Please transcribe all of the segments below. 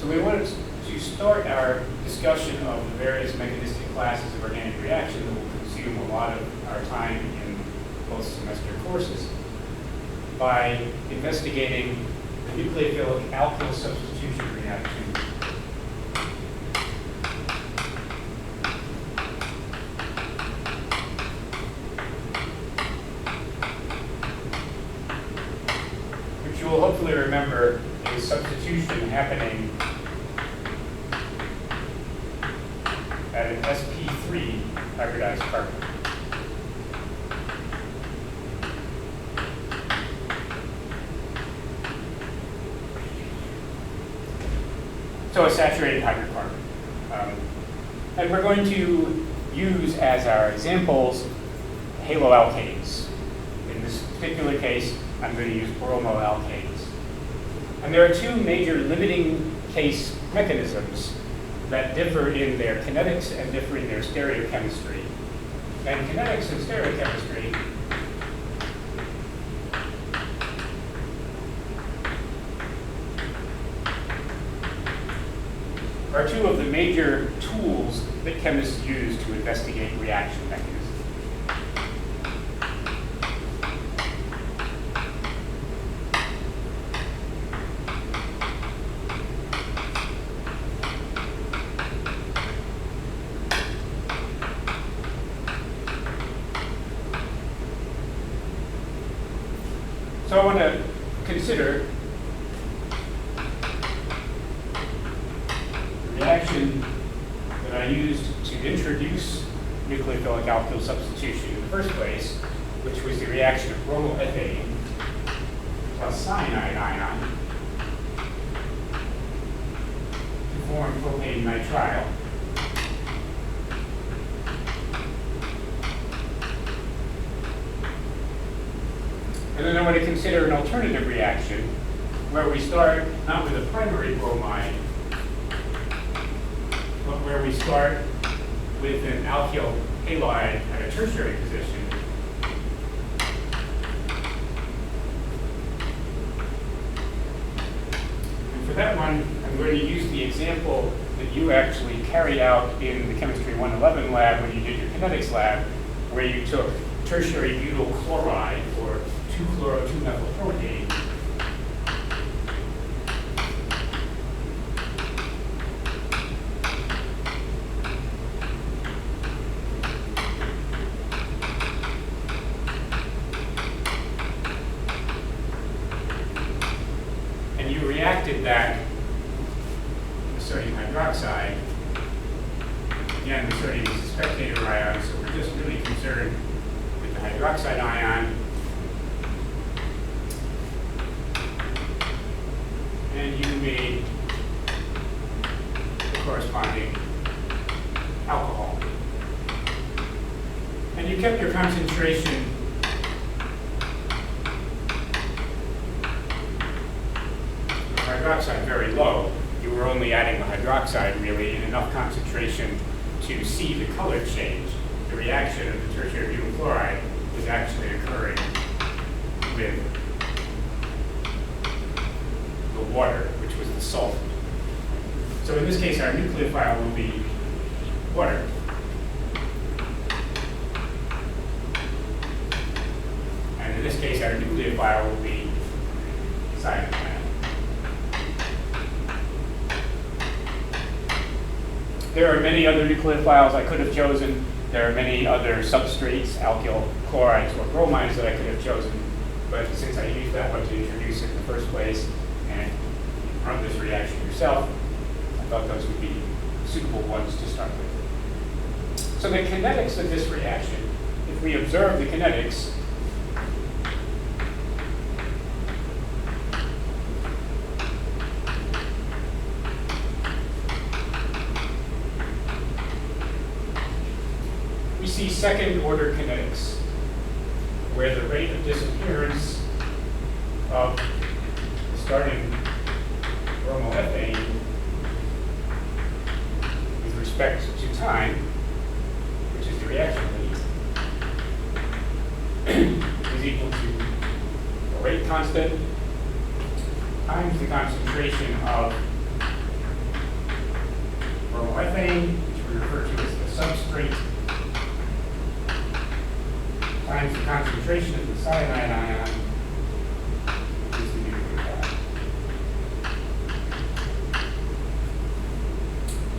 So we wanted to start our discussion of the various mechanistic classes of organic reaction that will consume a lot of our time in both semester courses by investigating the nucleophilic alkyl substitution reaction. Which you will hopefully remember is substitution happening at an sp3 hybridized carbon. So a saturated hydrocarbon. And we're going to use as our examples haloalkanes. In this particular case, I'm going to use bromoalkanes. And there are two major limiting case mechanisms that differ in their kinetics and differ in their stereochemistry. And kinetics and stereochemistry are two of the major tools that chemists use to investigate reaction mechanisms. So I want to consider the reaction that I used to introduce nucleophilic alkyl substitution in the first place, which was the reaction of bromoethane plus cyanide ion to form propane nitrile. And then I want to consider an alternative reaction where we start not with a primary bromide, but where we start with an alkyl halide at a tertiary position. And for that one, I'm going to use the example that you actually carried out in the Chemistry 111 lab when you did your kinetics lab, where you took tertiary butyl chloride or 2-chloro-2-methylpropane and you reacted that with sodium hydroxide. Again, the sodium is a spectator ion, so we're just really concerned with the hydroxide ion. And you made the corresponding alcohol. And you kept your concentration of hydroxide very low. You were only adding the hydroxide really in enough concentration to see the color change. The reaction of the tertiary butyl chloride was actually occurring with water, which was the solvent. So in this case, our nucleophile will be water. And in this case, our nucleophile will be cyanide ion. There are many other nucleophiles I could have chosen. There are many other substrates, alkyl chlorides or bromides that I could have chosen. But since I used that one to introduce it in the first place, and run this reaction yourself, I thought those would be suitable ones to start with. So the kinetics of this reaction, if we observe the kinetics, we see second order kinetics, where the rate of disappearance of the starting bromoethane with respect to time, which is the reaction rate, is equal to the rate constant times the concentration of methane, which we refer to as the substrate, times the concentration of the cyanide ion, which is the nucleophile.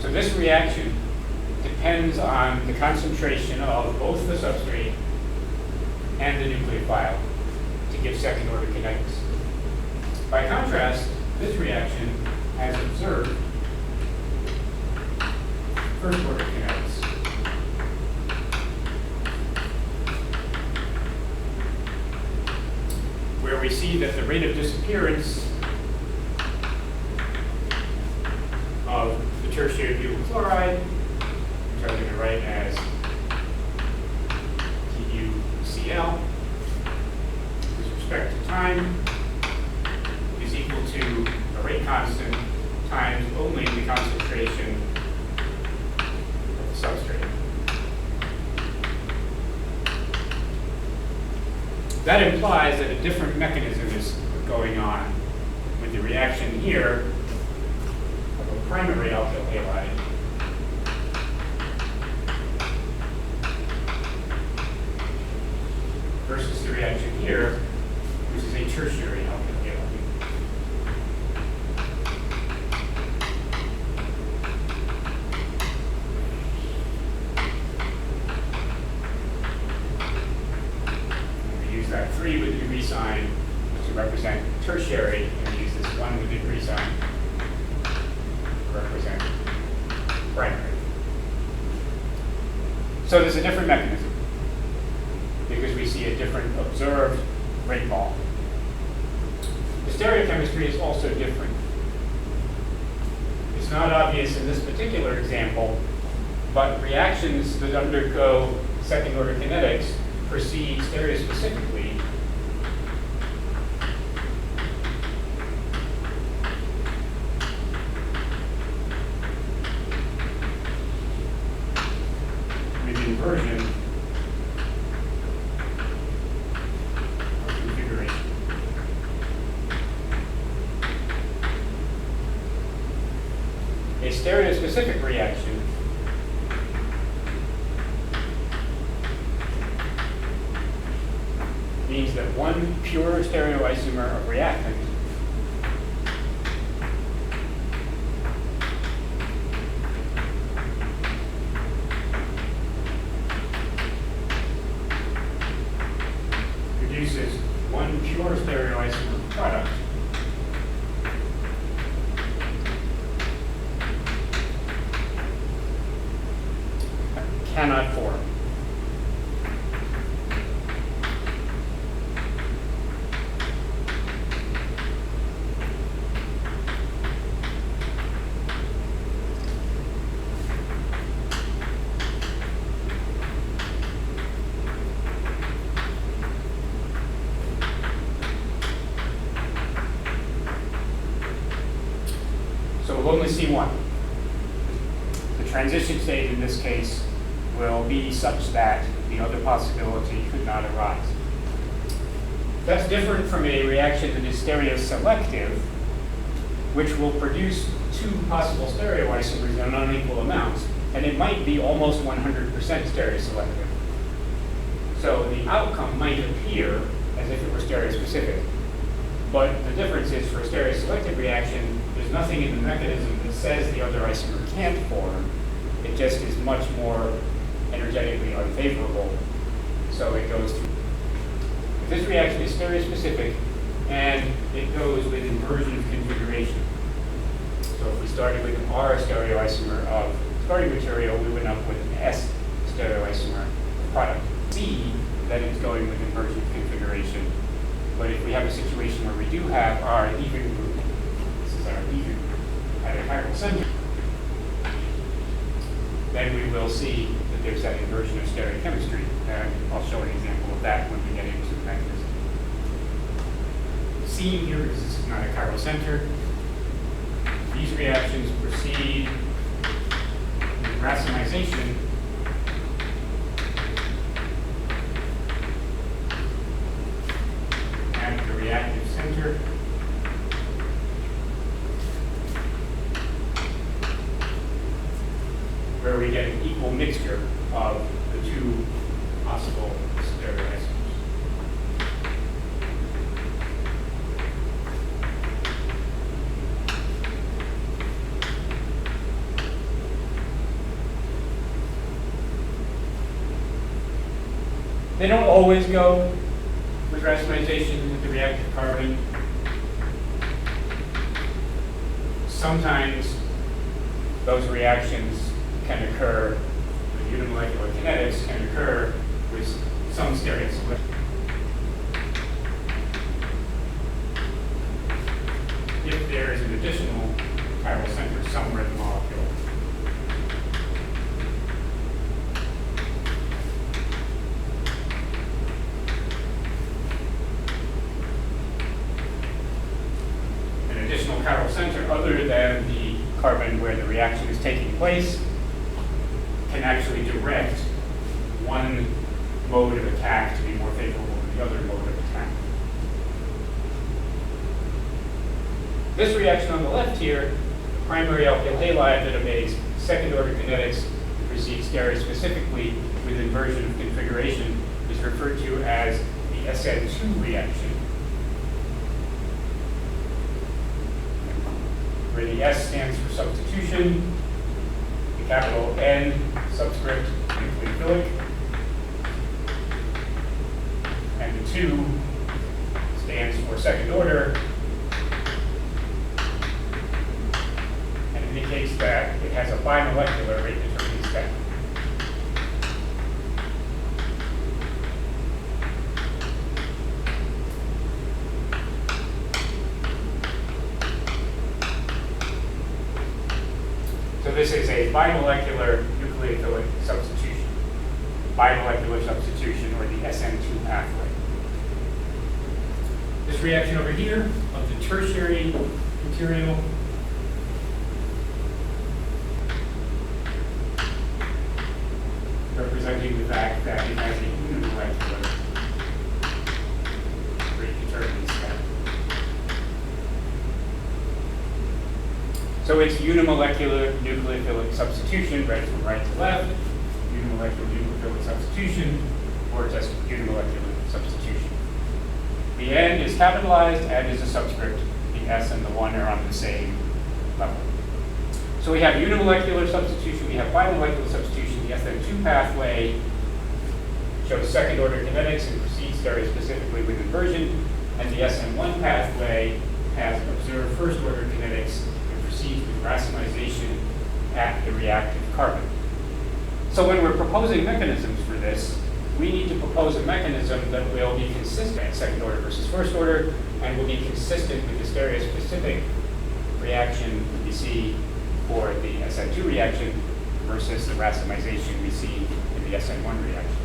So this reaction depends on the concentration of both the substrate and the nucleophile to give second order kinetics. By contrast, this reaction has observed first order kinetics. Where we see that the rate of disappearance of the tertiary butyl chloride, which I'm going to write as TuCl, with respect to time, is equal to a rate constant times only the concentration of the substrate. That implies that a different mechanism is going on with the reaction here of a primary alkyl halide versus the reaction here, which is a tertiary alkyl halide. That 3 with the degree sign to represent tertiary, and we use this 1 with the degree sign to represent primary. So there's a different mechanism because we see a different observed rate law. The stereochemistry is also different. It's not obvious in this particular example, but reactions that undergo second order kinetics proceed stereospecifically with inversion of configuration. A stereospecific reaction means that one pure stereoisomer of reactant produces one pure stereoisomer product cannot form. We'll only see one. The transition state in this case will be such that the other possibility could not arise. That's different from a reaction that is stereoselective, which will produce two possible stereoisomers in unequal amounts, and it might be almost 100% stereoselective. So the outcome might appear as if it were stereospecific. But the difference is, for a stereoselective reaction, there's nothing in the mechanism that says the other isomer can't form. It just is much more energetically unfavorable. So it goes through. This reaction is stereospecific, and it goes with inversion of configuration. So if we started with an R stereoisomer of starting material, we would end up with an S stereoisomer of product. See that it's going with inversion of configuration. But if we have a situation where we do have our even group, this is our even group at a chiral center, then we will see that there's that inversion of stereochemistry. And I'll show an example of that when we get into the mechanism. Seen here is this is not a chiral center. These reactions proceed with racemization at the reactive center. unstable mixture of the two possible stereoisomers. They don't always go with racemization with the reactive carbon. Sometimes those reactions can occur, the unimolecular kinetics can occur with some stereochemical. If there is an additional chiral center somewhere in the molecule. Chiral center other than the carbon where the reaction is taking place can actually direct one mode of attack to be more favorable than the other mode of attack. This reaction on the left here, the primary alkyl halide that obeys second order kinetics and proceeds stereospecifically with inversion of configuration, is referred to as the SN2 reaction, where the S stands for substitution, the capital N subscript nucleophilic, and the 2 stands for second order, and indicates that it has a bimolecular rate determining step. So this is a bimolecular nucleophilic substitution, bimolecular substitution, or the SN2 pathway. This reaction over here of the tertiary material representing the fact that it has a unimolecular rate determining step. So it's unimolecular nucleophilic substitution, read from right to left, unimolecular nucleophilic substitution, or just unimolecular substitution. The N is capitalized, and is a subscript. The S and the 1 are on the same level. So we have unimolecular substitution, we have bimolecular substitution. The SN2 pathway shows second order kinetics and proceeds stereospecifically with inversion, and the SN1 pathway has observed first order kinetics with racemization at the reactive carbon. So when we're proposing mechanisms for this, we need to propose a mechanism that will be consistent, second order versus first order, and will be consistent with the stereospecific reaction we see for the SN2 reaction versus the racemization we see in the SN1 reaction.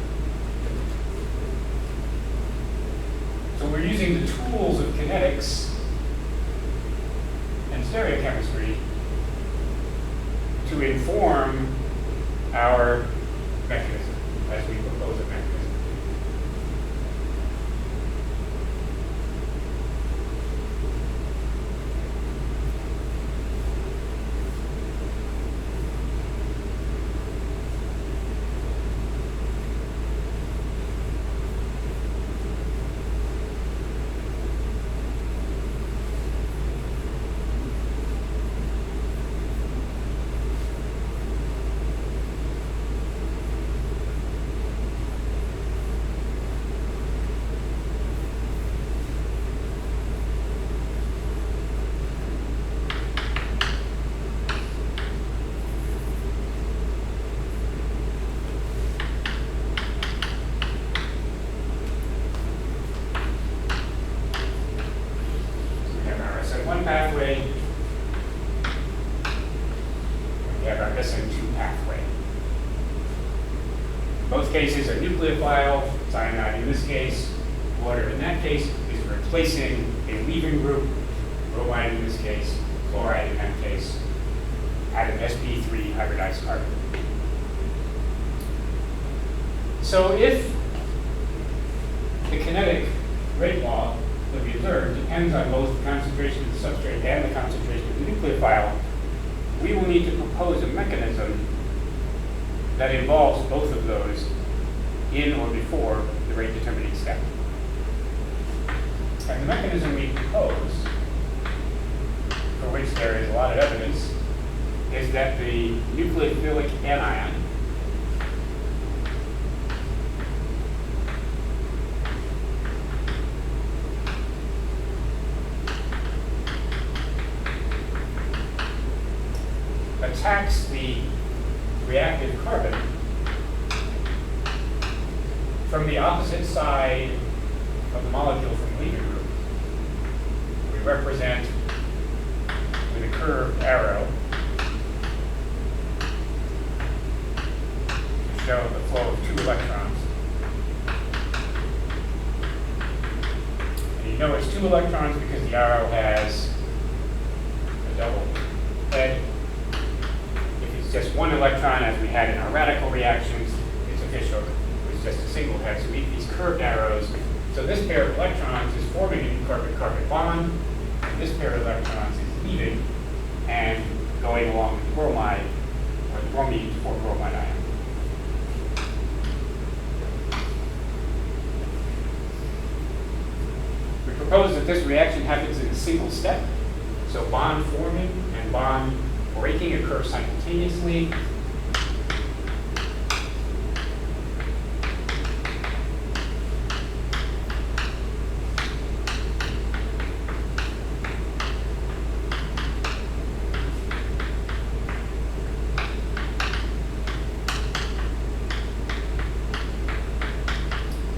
So we're using the tools of kinetics and stereochemistry to inform our mechanism as we propose a mechanism. Pathway, we have our SN2 pathway. In both cases, a nucleophile, cyanide in this case, water in that case, is replacing a leaving group, bromide in this case, chloride in that case, atom sp3 hybridized carbon. So if the kinetic rate law that we observe depends on both the concentration of the substrate and the concentration of the nucleophile, we will need to propose a mechanism that involves both of those in or before the rate determining step. And the mechanism we propose, for which there is a lot of evidence, is that the nucleophilic anion attacks the reactive carbon from the opposite side of the molecule from the leader group. We represent with a curved arrow to show the flow of 2 electrons. And you know it's 2 electrons because the arrow has a double head. Just 1 electron, as we had in our radical reactions, it's a fishhook. It's just a single head. So we have these curved arrows. So this pair of electrons is forming a new carbon-carbon bond, and this pair of electrons is leaving and going along with the bromide, or the bromine to form bromide ion. We propose that this reaction happens in a single step. So bond forming and bond breaking occur simultaneously.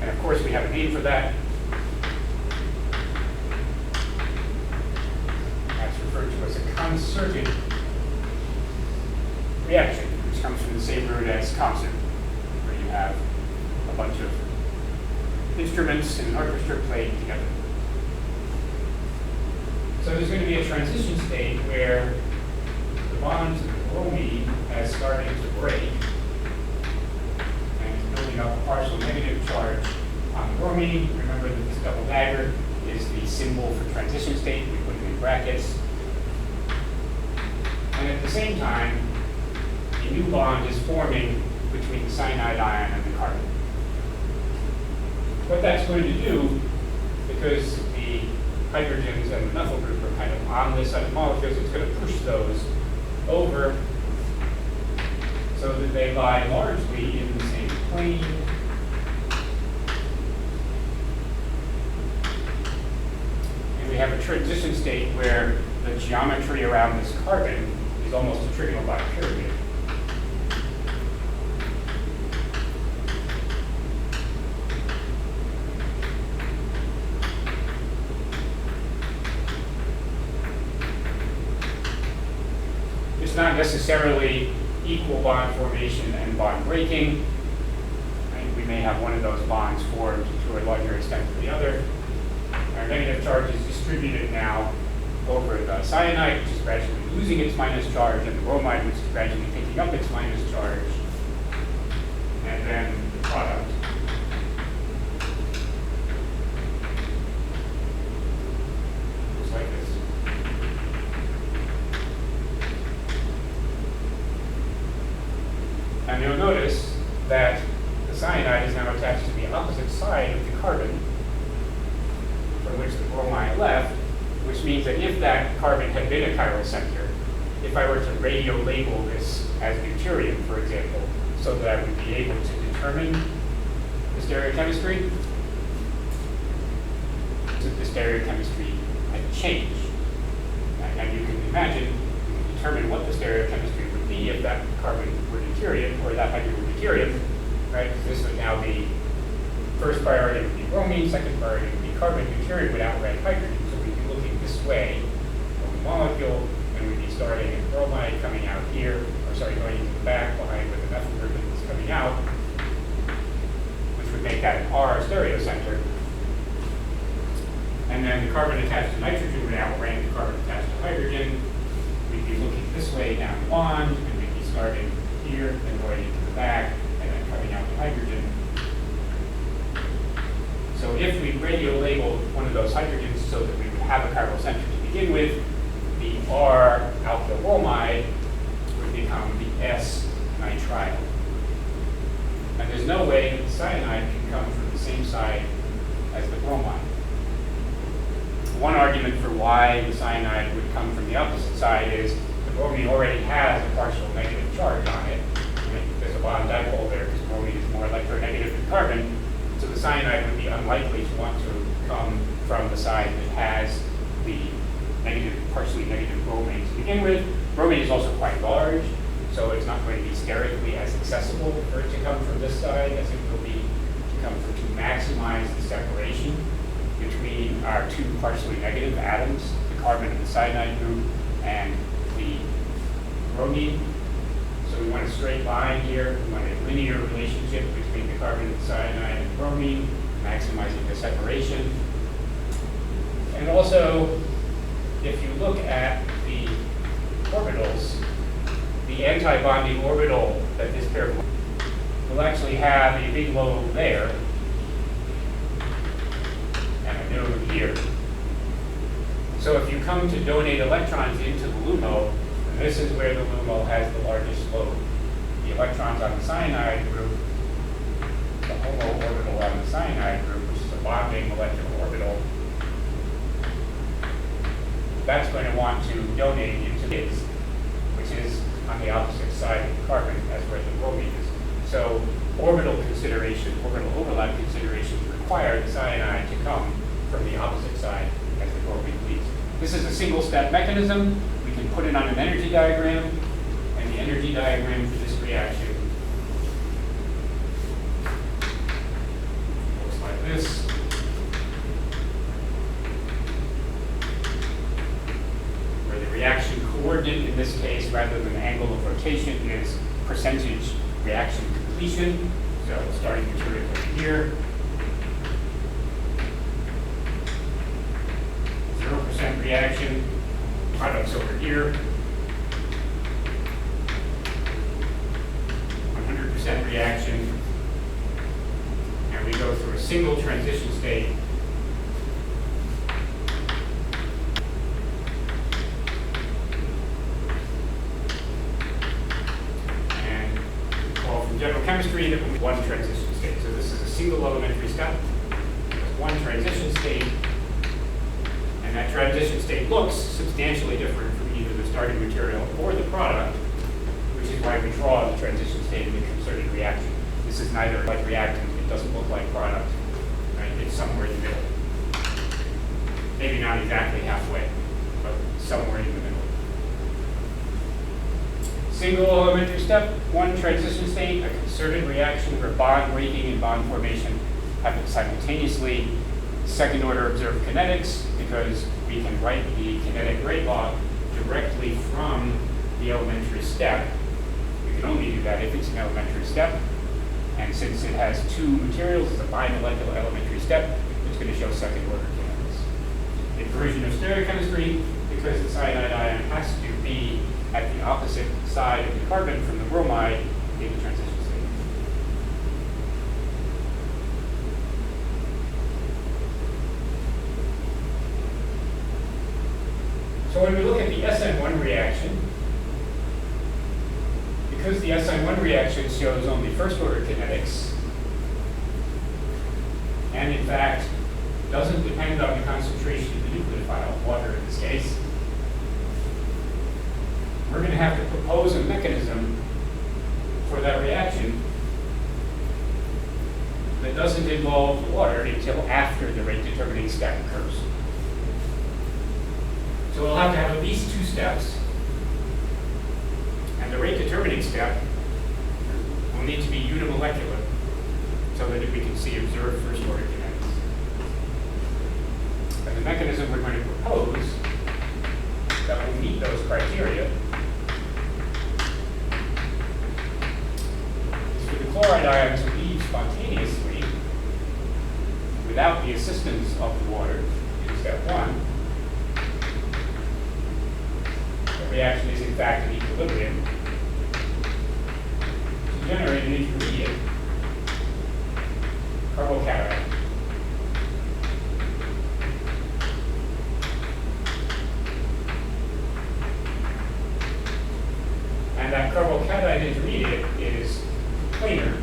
And of course, we have a name for that. That's referred to as a concerted reaction, which comes from the same root as concert, where you have a bunch of instruments in an orchestra playing together. So there's going to be a transition state where the bond to the bromine has started to break and it's building up a partial negative charge on the bromine. Remember that this double dagger is the symbol for transition state. We put it in brackets. And at the same time, a new bond is forming between the cyanide ion and the carbon. What that's going to do, because the hydrogens and the methyl group are kind of on this side of molecules, it's going to push those over so that they lie largely in the same plane. And we have a transition state where the geometry around this carbon is almost a trigonal bipyramid. Not necessarily equal bond formation and bond breaking. Right? We may have one of those bonds formed to a larger extent than the other. Our negative charge is distributed now over the cyanide, which is gradually losing its minus charge, and the bromide, which is gradually picking up its minus charge, and then the product. Looks like this. And you'll notice that the cyanide is now attached to the opposite side of the carbon from which the bromide left, which means that if that carbon had been a chiral center, if I were to radio label this as deuterium, for example, so that I would be able to determine the stereochemistry, the stereochemistry had changed. And you can imagine, you can determine what the stereochemistry would be if that carbon were deuterium, or that hydrogen were deuterium, right? This would now be, first priority would be bromine, second priority would be carbon. Deuterium would outrank hydrogen, so we'd be looking this way on the molecule, and we'd be starting at bromide coming out here, or sorry, going into the back behind where the methyl group is coming out, which would make that an R stereocenter. And then the carbon attached to nitrogen would outrank the carbon attached to hydrogen. We'd be looking this way down the bond, and we'd be starting here, and going into the back, and then coming out to hydrogen. So if we radio labeled one of those hydrogens so that we would have a chiral center to begin with, the R alkyl bromide would become the S nitrile. And there's no way that the cyanide can come from the same side as the bromide. One argument for why the cyanide would come from the opposite side is the bromine already has a partial negative charge on it. There's a bond dipole there because bromine is more electronegative than carbon, so the cyanide would be unlikely to want to come from the side that has the partially negative bromine to begin with. Bromine is also quite large, so it's not going to be sterically as accessible for it to come from this side as it will be to come from, to maximize the separation between our two partially negative atoms, the carbon of the cyanide group and the bromine. So we want a straight line here. We want a linear relationship between the carbon of the cyanide and bromine, maximizing the separation. And also, if you look at the orbitals, the anti-bonding orbital that this pair will actually have a big lobe there and a node here. So if you come to donate electrons into the LUMO, this is where the LUMO has the largest lobe. The electrons on the cyanide group, the HOMO orbital on the cyanide group, which is a bonding molecular orbital, that's going to want to donate into this, which is on the opposite side of the carbon as where the bromine is. So orbital overlap considerations require the cyanide to come from the opposite side as the bromine leaves. This is a single-step mechanism. We can put it on an energy diagram, and the energy diagram for this reaction looks like this. Where the reaction coordinate in this case, rather than angle of rotation, is percentage reaction completion. So starting material over here. 0% reaction, products over here. 100% reaction. And we go through a single transition state. And recall from general chemistry that we have one transition state. So this is a single elementary step. There's one transition state. And that transition state looks substantially different from either the starting material or the product, which is why we draw the transition state in the concerted reaction. This is neither like reactant, it doesn't look like product, right? It's somewhere in the middle. Maybe not exactly halfway, but somewhere in the middle. Single elementary step, one transition state, a concerted reaction where bond breaking and bond formation happen simultaneously. Second order observed kinetics, because we can write the kinetic rate law directly from the elementary step. We can only do that if it's an elementary step. And since it has two materials, it's a bimolecular elementary step, it's going to show second order kinetics. Inversion of stereochemistry, because the cyanide ion has to be at the opposite side of the carbon from the bromide in the transition state. So when we look at the SN1 reaction, because the SN1 reaction shows only first order kinetics, and in fact doesn't depend on the concentration of the nucleophile, water in this case, we're going to have to propose a mechanism for that reaction that doesn't involve the water until after the rate determining step occurs. So we'll have to have at least two steps, and the rate determining step will need to be unimolecular so that we can see observed first order kinetics. And the mechanism we're going to propose that will meet those criteria is for the chloride ion to leave spontaneously without the assistance of the water in step one. The reaction is in fact in equilibrium to generate an intermediate carbocation. And that carbocation intermediate is planar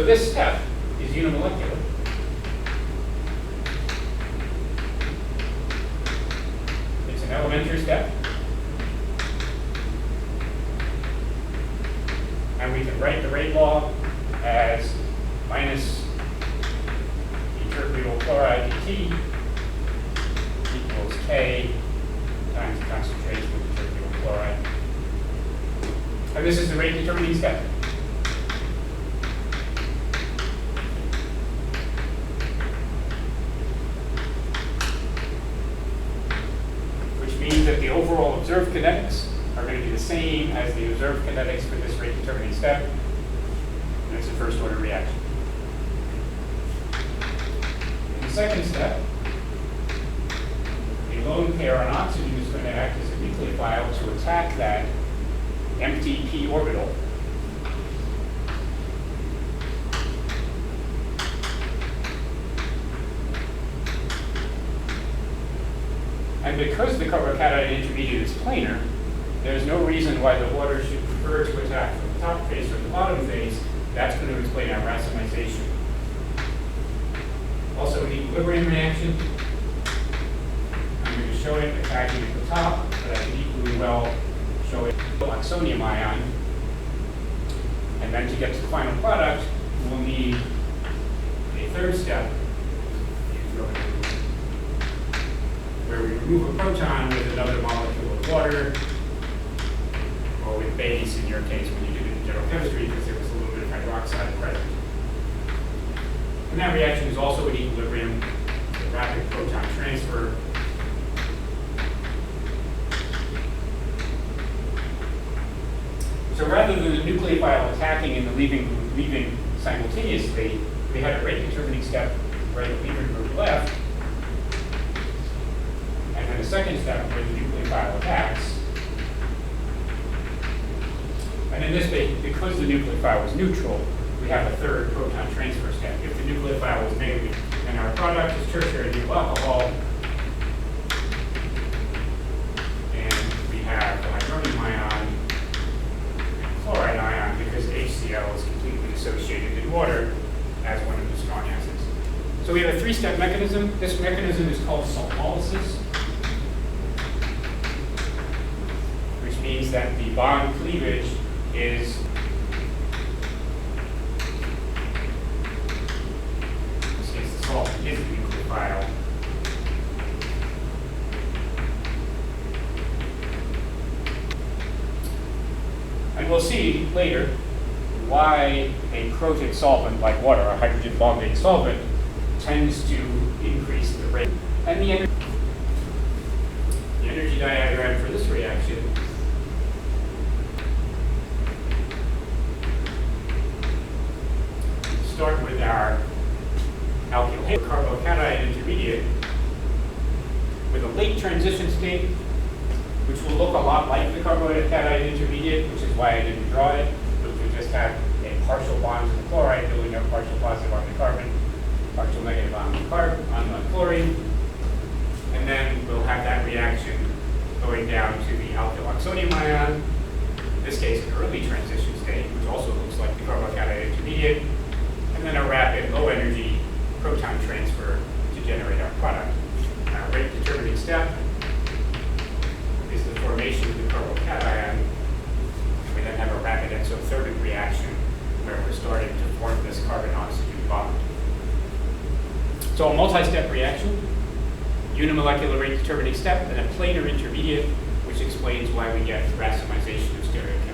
So this step is unimolecular. It's an elementary step. And we can write the rate law as minus the chloride dt equals K times the concentration of the terbial chloride. And this is the rate determining step. Which means that the overall observed kinetics are going to be the same as the observed kinetics for this rate determining step. And it's a first order reaction. In the second step, a lone pair on oxygen is going to act as a nucleophile to attack that empty p orbital. And because the carbocation intermediate is planar, there's no reason why the water should prefer to attack from the top phase or the bottom phase. That's going to explain our racemization. Also, an equilibrium reaction. I'm going to show it attacking at the top, but I can equally well show it oxonium ion. And then to get to the final product, we'll need a third step, where we remove a proton with another molecule of water, or with base in your case when you did it in general chemistry, because there was a little bit of hydroxide present. And that reaction is also at equilibrium, the rapid proton transfer. So rather than the nucleophile attacking and the leaving simultaneously, we had a rate determining step where the leaving group left, and then a second step where the nucleophile attacks. And in this case, because the nucleophile was neutral, we have a third proton transfer step. If the nucleophile was negative, then our product is tertiary butyl alcohol, and we have the hydronium ion and chloride ion because HCl is completely dissociated in water as one of the strong acids. So we have a three-step mechanism. This mechanism is called saltolysis, which means that the bond cleavage is the salt is the nucleophile. And we'll see later why a protic solvent like water, a hydrogen bonding solvent, tends to increase the rate. And the energy diagram for this reaction start with our alkyl carbocation intermediate with a late transition state, which will look a lot like the carbocation intermediate, which is why I didn't draw it. But we just have a partial bond to the chloride, building up partial positive on the carbon, partial negative on the chlorine, and then we'll have that reaction going down to the alkyl oxonium ion. In this case, an early transition state, which also looks like the carbocation intermediate. And then a rapid, low-energy proton transfer to generate our product. Our rate determining step is the formation of the carbocation. We then have a rapid exothermic reaction where we're starting to form this carbon-oxygen bond. So a multi-step reaction, unimolecular rate determining step, and a planar intermediate, which explains why we get racemization of stereochemical.